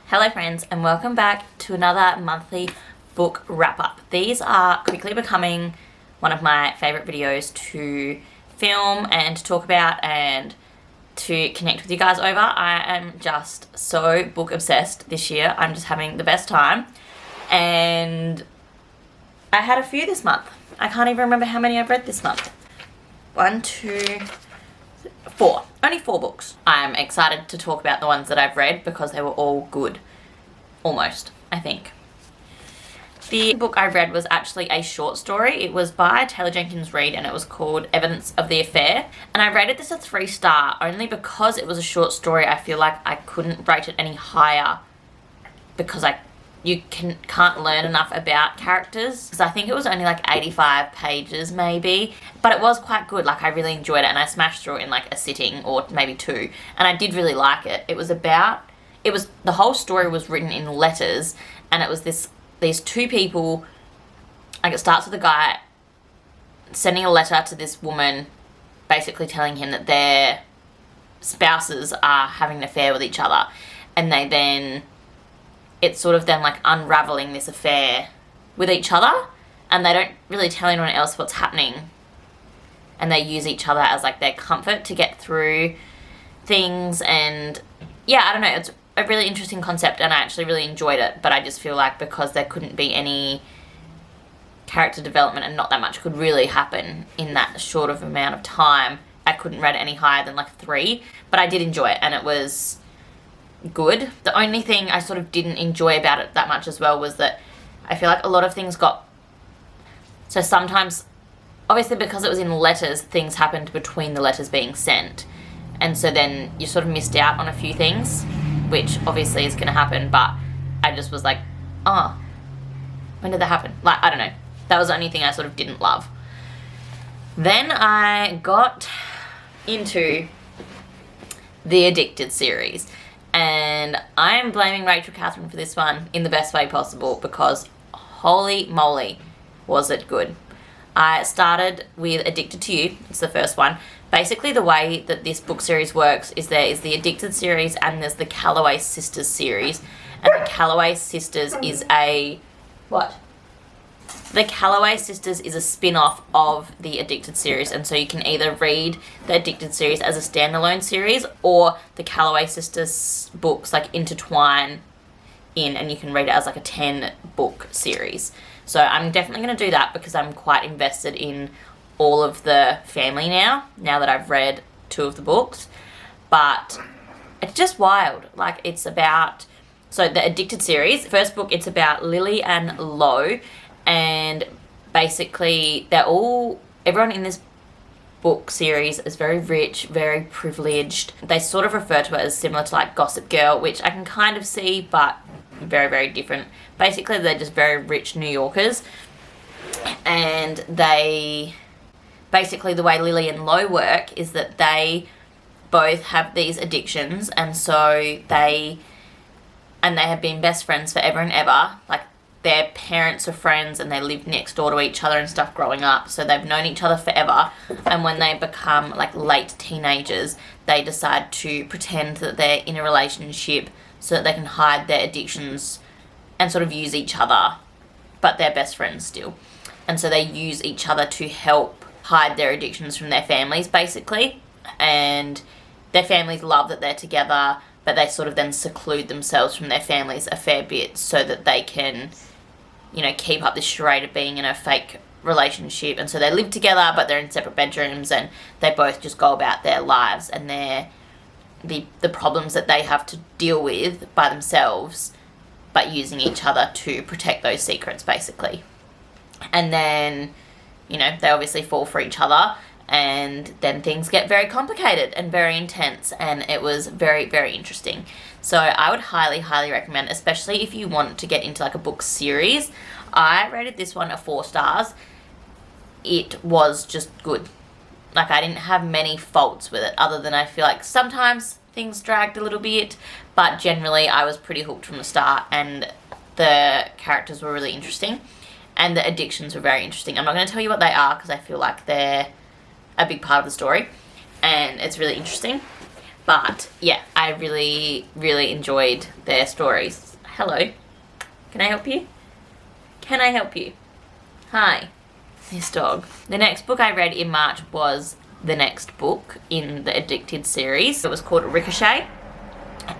Hello friends, and welcome back to another monthly book wrap-up. These are quickly becoming one of my favourite videos to film and to talk about and to connect with you guys over. I am just so book obsessed this year. I'm just having the best time, and I had a few this month. I can't even remember how many I've read this month. 1, 2, 4. Only 4 books. I'm excited to talk about the ones that I've read because they were all good. Almost, I think. The book I read was actually a short story. It was by Taylor Jenkins Reid and it was called Evidence of the Affair. And I rated this a 3-star only because it was a short story. I feel like I couldn't rate it any higher because you can't learn enough about characters, because I think it was only like 85 pages maybe, but it was quite good. Like, I really enjoyed it and I smashed through it in like a sitting or maybe 2, and I did really like it. The whole story was written in letters, and it was these 2 people. Like, it starts with a guy sending a letter to this woman basically telling him that their spouses are having an affair with each other, and it's sort of them like unraveling this affair with each other, and they don't really tell anyone else what's happening, and they use each other as like their comfort to get through things. And yeah, I don't know, it's a really interesting concept and I actually really enjoyed it, but I just feel like because there couldn't be any character development and not that much could really happen in that short of amount of time, I couldn't rate it any higher than like 3, but I did enjoy it and it was good. The only thing I sort of didn't enjoy about it that much as well was that I feel like a lot of things so sometimes, obviously because it was in letters, things happened between the letters being sent, and so then you sort of missed out on a few things, which obviously is going to happen, but I just was like, oh, when did that happen? Like, I don't know. That was the only thing I sort of didn't love. Then I got into the Addicted series. And I am blaming Rachel Catherine for this one in the best way possible because holy moly was it good. I started with Addicted to You. It's the first one. Basically the way that this book series works is there is the Addicted series and there's the Calloway Sisters series. And the Calloway Sisters is a... What? The Calloway Sisters is a spin-off of the Addicted series, and so you can either read the Addicted series as a standalone series or the Calloway Sisters books like intertwine in, and you can read it as like a 10-book series. So I'm definitely going to do that because I'm quite invested in all of the family now that I've read 2 of the books. But it's just wild. Like, it's about... So the Addicted series, first book, it's about Lily and Lo. And basically everyone in this book series is very rich, very privileged. They sort of refer to it as similar to like Gossip Girl, which I can kind of see, but very, very different. Basically, they're just very rich New Yorkers. And basically the way Lily and Lo work is that they both have these addictions, and so they have been best friends forever and ever. Like, their parents are friends and they lived next door to each other and stuff growing up, so they've known each other forever. And when they become like late teenagers, they decide to pretend that they're in a relationship so that they can hide their addictions and sort of use each other, but they're best friends still. And so they use each other to help hide their addictions from their families, basically. And their families love that they're together, but they sort of then seclude themselves from their families a fair bit so that they can, keep up this charade of being in a fake relationship. And so they live together, but they're in separate bedrooms, and they both just go about their lives and the problems that they have to deal with by themselves, but using each other to protect those secrets, basically. And then, they obviously fall for each other, and then things get very complicated and very intense, and it was very, very interesting. So I would highly, highly recommend, especially if you want to get into like a book series. I rated this one a 4 stars. It was just good. Like, I didn't have many faults with it, other than I feel like sometimes things dragged a little bit, but generally I was pretty hooked from the start, and the characters were really interesting, and the addictions were very interesting. I'm not going to tell you what they are because I feel like they're a big part of the story, and it's really interesting. But yeah, I really, really enjoyed their stories. Hello. Can I help you? Can I help you? Hi. This dog. The next book I read in March was the next book in the Addicted series. It was called Ricochet,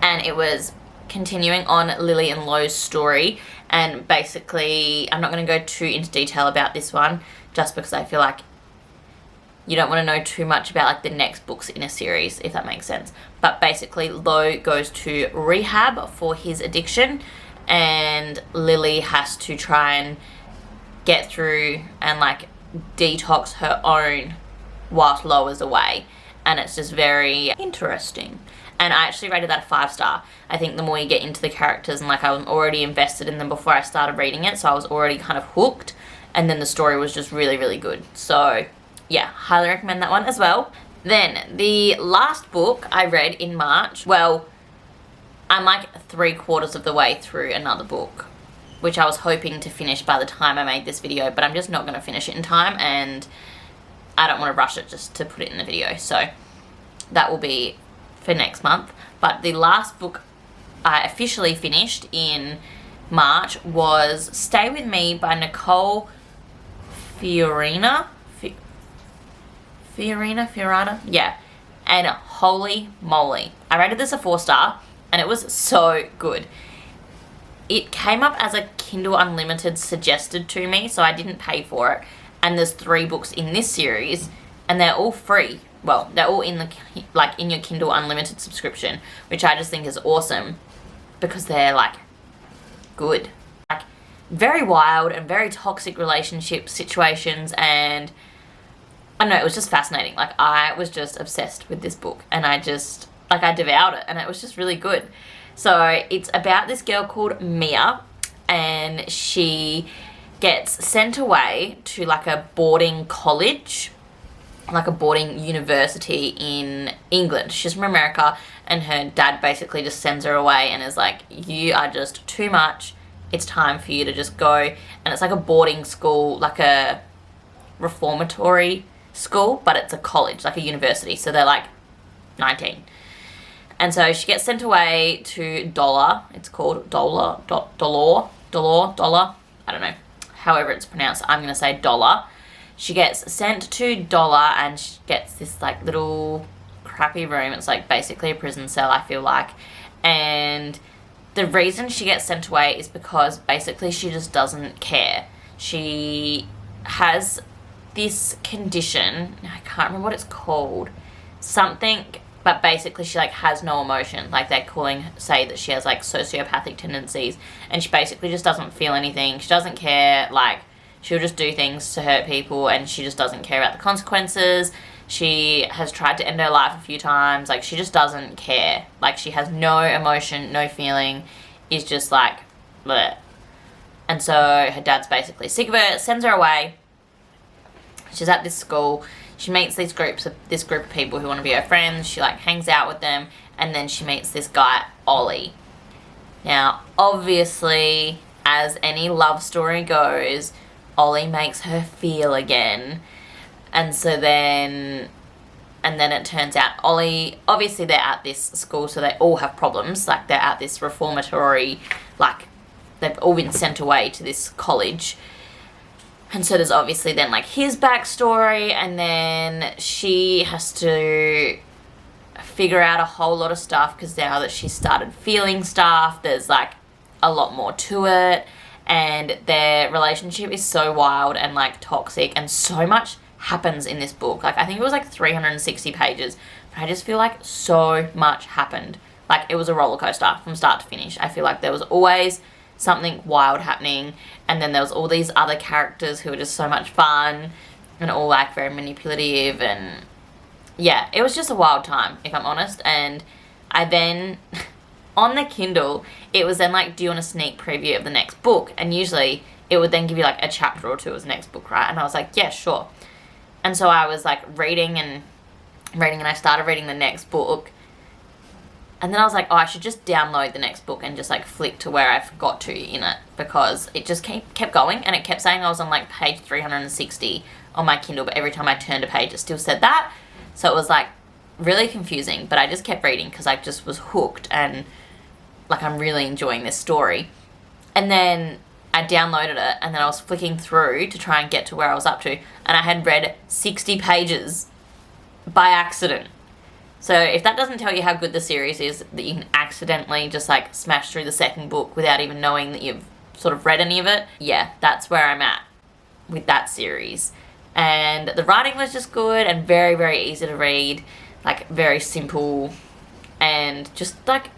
and it was continuing on Lily and Lo's story. And basically, I'm not going to go too into detail about this one, just because I feel like you don't want to know too much about like the next books in a series, if that makes sense. But basically, Lo goes to rehab for his addiction, and Lily has to try and get through and like detox her own whilst Lo is away. And it's just very interesting. And I actually rated that a 5-star. I think the more you get into the characters, and like I was already invested in them before I started reading it, so I was already kind of hooked, and then the story was just really, really good. So yeah, highly recommend that one as well. Then the last book I read in March, well, I'm like 3/4 of the way through another book, which I was hoping to finish by the time I made this video, but I'm just not going to finish it in time, and I don't want to rush it just to put it in the video. So that will be for next month. But the last book I officially finished in March was Stay With Me by Nicole Fiorina. Fiorina? Yeah. And holy moly. I rated this a 4-star, and it was so good. It came up as a Kindle Unlimited suggested to me, so I didn't pay for it. And there's 3 books in this series, and they're all free. Well, they're all in the like in your Kindle Unlimited subscription, which I just think is awesome because they're like good. Like very wild and very toxic relationship situations, and I don't know, it was just fascinating. Like I was just obsessed with this book, and I devoured it, and it was just really good. So it's about this girl called Mia, and she gets sent away to like a boarding college, like a boarding university in England. She's from America, and her dad basically just sends her away and is like, you are just too much. It's time for you to just go. And it's like a boarding school, like a reformatory school, but it's a college, like a university. So they're like 19. And so she gets sent away to Dollar. It's called Dollar. I don't know. However it's pronounced. I'm going to say Dollar. She gets sent to Dollar, and she gets this like little crappy room. It's like basically a prison cell, I feel like. And the reason she gets sent away is because basically she just doesn't care. She has this condition, I can't remember what it's called, something, but basically she like has no emotion. Like they're say that she has like sociopathic tendencies, and she basically just doesn't feel anything. She doesn't care. Like she'll just do things to hurt people, and she just doesn't care about the consequences. She has tried to end her life a few times. Like she just doesn't care. Like she has no emotion, no feeling, is just like bleh. And so her dad's basically sick of her, sends her away. She's at this school. She meets this group of people who want to be her friends. She like hangs out with them, and then she meets this guy, Ollie. Now, obviously, as any love story goes, Ollie makes her feel again. And so then it turns out Ollie, obviously they're at this school, so they all have problems. Like they're at this reformatory, like they've all been sent away to this college. And so there's obviously then like his backstory, and then she has to figure out a whole lot of stuff because now that she's started feeling stuff, there's like a lot more to it. And their relationship is so wild and like toxic, and so much happens in this book. Like I think it was like 360 pages, but I just feel like so much happened. Like it was a roller coaster from start to finish. I feel like there was always something wild happening, and then there was all these other characters who were just so much fun and all like very manipulative, and yeah, it was just a wild time, if I'm honest. And I then on the Kindle, it was then like, do you want a sneak preview of the next book? And usually it would then give you like a chapter or two of the next book, right? And I was like, yeah, sure. And so I was like reading and I started reading the next book. And then I was like, oh, I should just download the next book and just like flick to where I got to in it, because it just kept going, and it kept saying I was on like page 360 on my Kindle, but every time I turned a page it still said that. So it was like, really confusing, but I just kept reading because I just was hooked and like I'm really enjoying this story. And then I downloaded it and then I was flicking through to try and get to where I was up to, and I had read 60 pages by accident. So if that doesn't tell you how good the series is, that you can accidentally just like smash through the second book without even knowing that you've sort of read any of it, yeah, that's where I'm at with that series. And the writing was just good and very, very easy to read, like very simple, and just like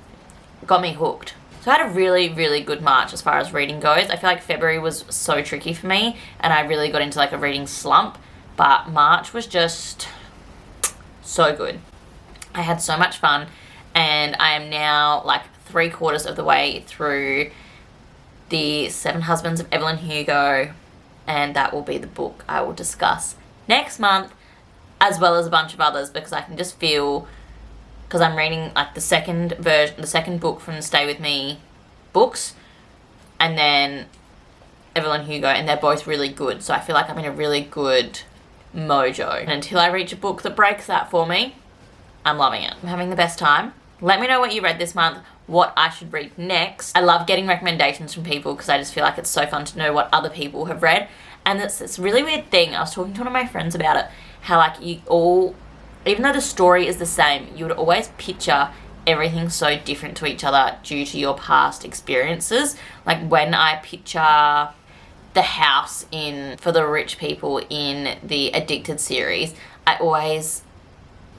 got me hooked. So I had a really, really good March as far as reading goes. I feel like February was so tricky for me and I really got into like a reading slump, but March was just so good. I had so much fun, and I am now like 3/4 of the way through The 7 Husbands of Evelyn Hugo, and that will be the book I will discuss next month, as well as a bunch of others, because I can just feel, because I'm reading like the second book from the Stay With Me books, and then Evelyn Hugo, and they're both really good, so I feel like I'm in a really good mojo. And until I reach a book that breaks that for me, I'm loving it. I'm having the best time. Let me know what you read this month, what I should read next. I love getting recommendations from people because I just feel like it's so fun to know what other people have read. And it's this really weird thing. I was talking to one of my friends about it, how like you all, even though the story is the same, you would always picture everything so different to each other due to your past experiences. Like when I picture the house for the rich people in the Addicted series, I always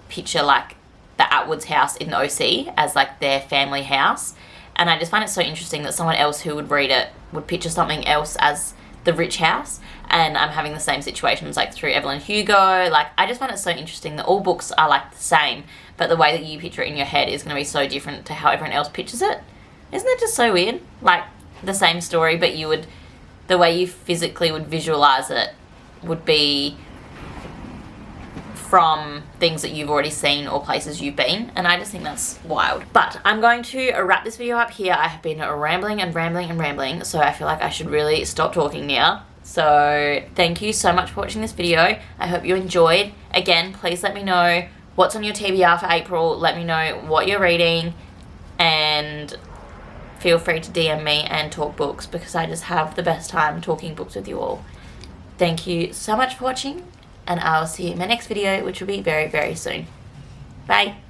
picture like the Atwood's house in the OC as like their family house, and I just find it so interesting that someone else who would read it would picture something else as the rich house. And I'm having the same situations like through Evelyn Hugo. Like I just find it so interesting that all books are like the same, but the way that you picture it in your head is going to be so different to how everyone else pictures it. Isn't that just so weird? Like the same story, but the way you physically would visualize it would be from things that you've already seen or places you've been, and I just think that's wild. But I'm going to wrap this video up here. I have been rambling and rambling and rambling, so I feel like I should really stop talking now. So thank you so much for watching this video. I hope you enjoyed. Again, please let me know what's on your TBR for April. Let me know what you're reading, and feel free to DM me and talk books, because I just have the best time talking books with you all. Thank you so much for watching, and I'll see you in my next video, which will be very, very soon. Bye.